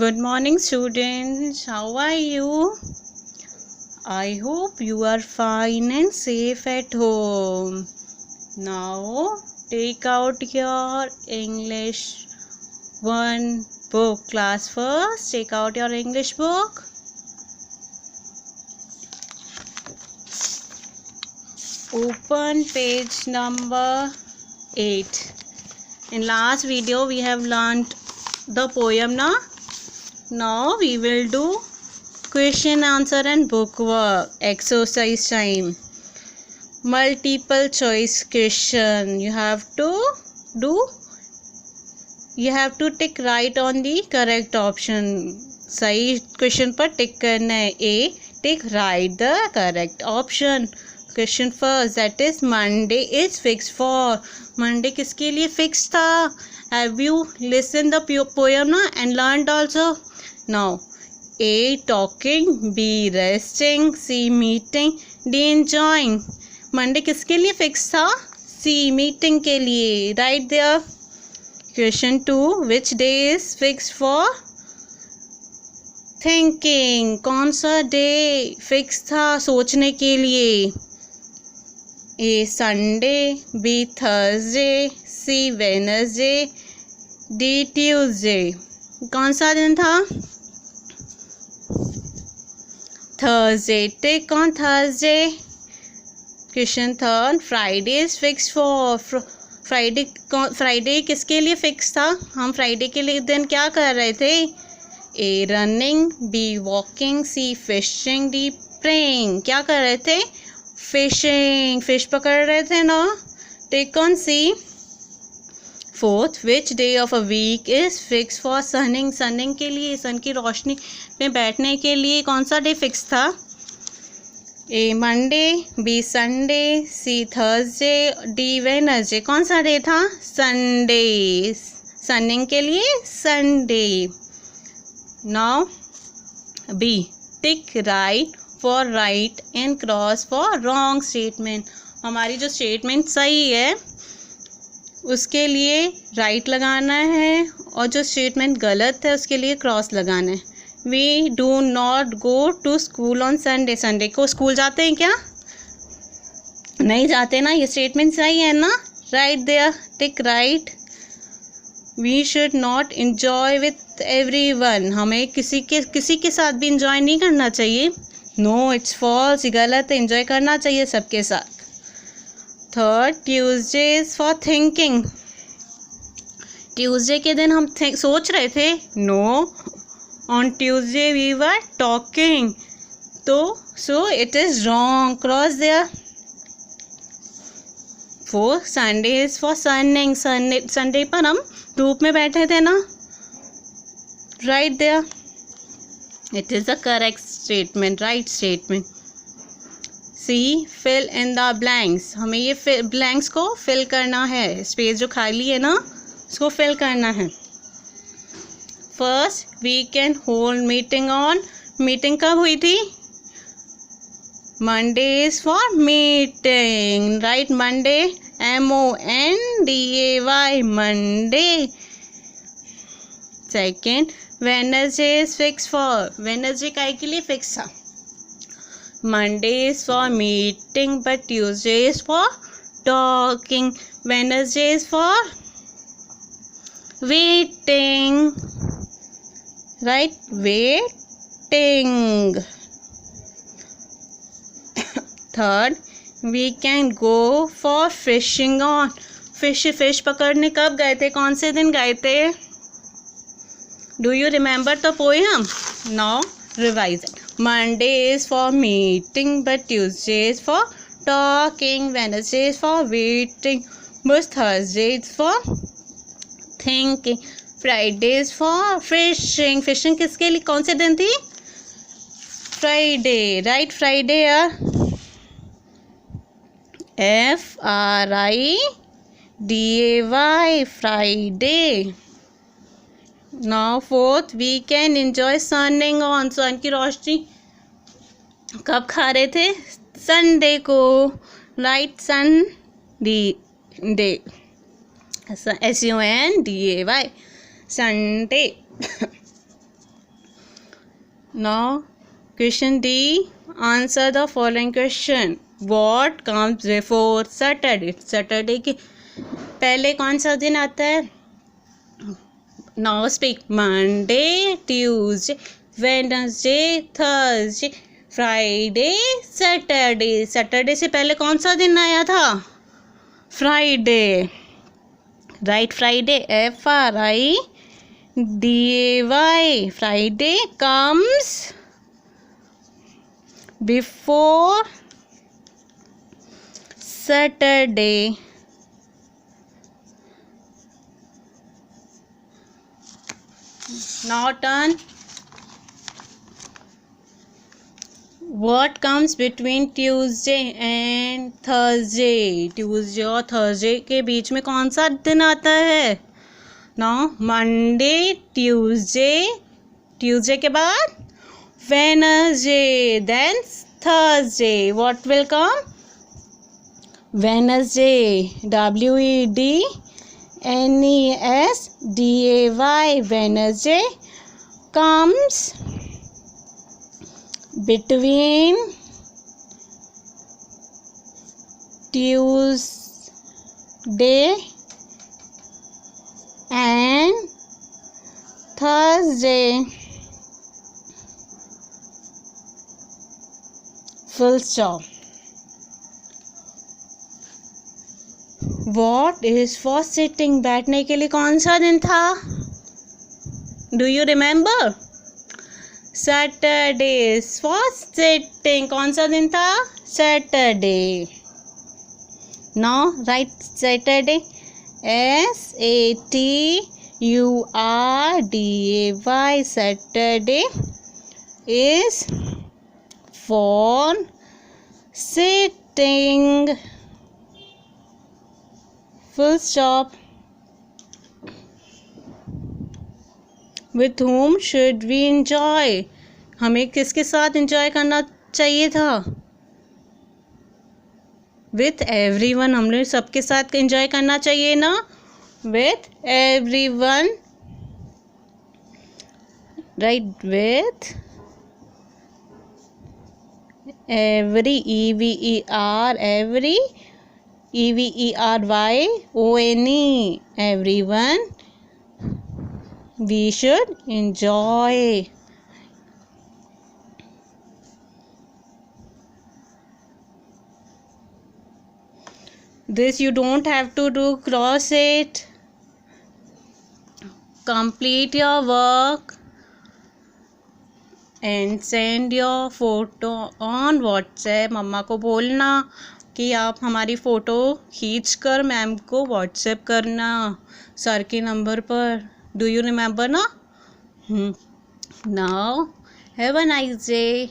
Good morning, students. How are you? I hope you are fine and safe at home. Now, take out your English 1 book. Class first, take out your English book. Open page number 8. In last video, we have learnt the poem, na? Now we will do question, answer and book work. Exercise time. Multiple choice question. You have to tick right on the correct option. सही question पर टिक करना है. A, tick right the correct option. Question first, that is Monday is fixed for. Monday किसके लिए fixed था? Have you listened the poem na and learned also? Now, A, talking, B, resting, C, meeting, D, enjoying. Monday किसके लिए fixed था? C, meeting के लिए. Right there. Question 2, which day is fixed for? Thinking. कौन सा day fixed था सोचने के लिए? A, Sunday, B, Thursday, C, Wednesday, D, Tuesday. कौन सा दिन था? Thursday. Tick on Thursday. Question third, Friday is fixed for. Friday किसके लिए फिक्स था? हम Friday के लिए दिन क्या कर रहे थे? A, running, B, walking, C, fishing, D, praying. क्या कर रहे थे? Fishing. फिश पकड़ रहे थे ना? Tick on C. Fourth, which day of a week is fixed for sunning? Sunning के लिए, सन की रोशनी में बैठने के लिए कौन सा डे फिक्स था? A, Monday, B, Sunday, C, Thursday, D, Wednesday. कौन सा डे था? Sunday. Sunning के लिए Sunday. Now B, tick right for right and cross for wrong statement. हमारी जो स्टेटमेंट सही है उसके लिए राइट लगाना है और जो स्टेटमेंट गलत है उसके लिए क्रॉस लगाना है. We do not go to school on Sunday. Sunday को स्कूल जाते हैं क्या? नहीं जाते ना. ये स्टेटमेंट सही है ना? Right there. Tick right. We should not enjoy with everyone. हमें किसी के साथ भी इंजॉय नहीं करना चाहिए. No, it's false. गलत है. इंजॉय करना चाहिए सबके साथ. Third, Tuesday is for thinking. Tuesday के दिन हम सोच रहे थे. No, on Tuesday we were talking. तो so it is wrong. Cross there. Fourth, Sunday is for sunning. Sunday पर हम धूप में बैठे थे ना? Right there. It is the correct statement. Right statement. C, fill in the blanks. हमें ये ब्लैंक्स को फिल करना है. स्पेस जो खाली है ना उसको फिल करना है. First, we can hold meeting on. Meeting कब हुई थी? Monday is for meeting. Right. Monday, MONDAY, Monday. Second, Wednesday is fix for. Wednesday काय के लिए फिक्स था? Monday is for meeting but Tuesday is for talking. Wednesday is for waiting. Right? Waiting. Third, we can go for fishing on. Fish पकड़ने कब गए थे? कौन से दिन गए थे? Do you remember the poem? Now revise it. Monday is for meeting but Tuesday is for talking. Wednesday is for waiting but Thursday is for thinking. Friday is for fishing. Fishing किसके लिए? कौन से दिन थी? Friday. Right. Friday यार. FRIDAY. Friday. Now fourth, we can enjoy sunning on. सन की रोशनी कब खा रहे थे? संडे को. Right. Sunday. SUNDAY. Sunday. Now, question D. Answer the following question. What comes before Saturday? Saturday के पहले कौन सा दिन आता है? Now speak. Monday, Tuesday, Wednesday, Thursday, Friday, Saturday. Saturday से पहले कौन सा दिन आया था? Friday. Right, Friday. Friday. Friday comes before Saturday. Now turn. What comes between Tuesday and Thursday? Tuesday और Thursday के बीच में कौन सा दिन आता है? Now Monday, Tuesday के बाद Wednesday, then Thursday. What will come? Wednesday. WEDNESDAY. Wednesday comes between Tuesday and Thursday. Full stop. What is for sitting? बैठने के लिए कौन सा दिन था? Do you remember? Saturday is for sitting. कौन सा दिन था? Saturday. Now write Saturday. SATURDAY. Saturday is for sitting. Full stop. With whom should we enjoy? हमें किसके साथ enjoy करना चाहिए था? With everyone. हमने सबके साथ enjoy करना चाहिए ना? With everyone. Right, with every. Every. EVERYONE. Everyone. We should enjoy. This you don't have to do. Cross it. Complete your work and send your photo on WhatsApp. मम्मा को बोलना कि आप हमारी फ़ोटो खींच कर मैम को व्हाट्सएप करना sir के नंबर पर. Do you remember ना? Now have a nice day.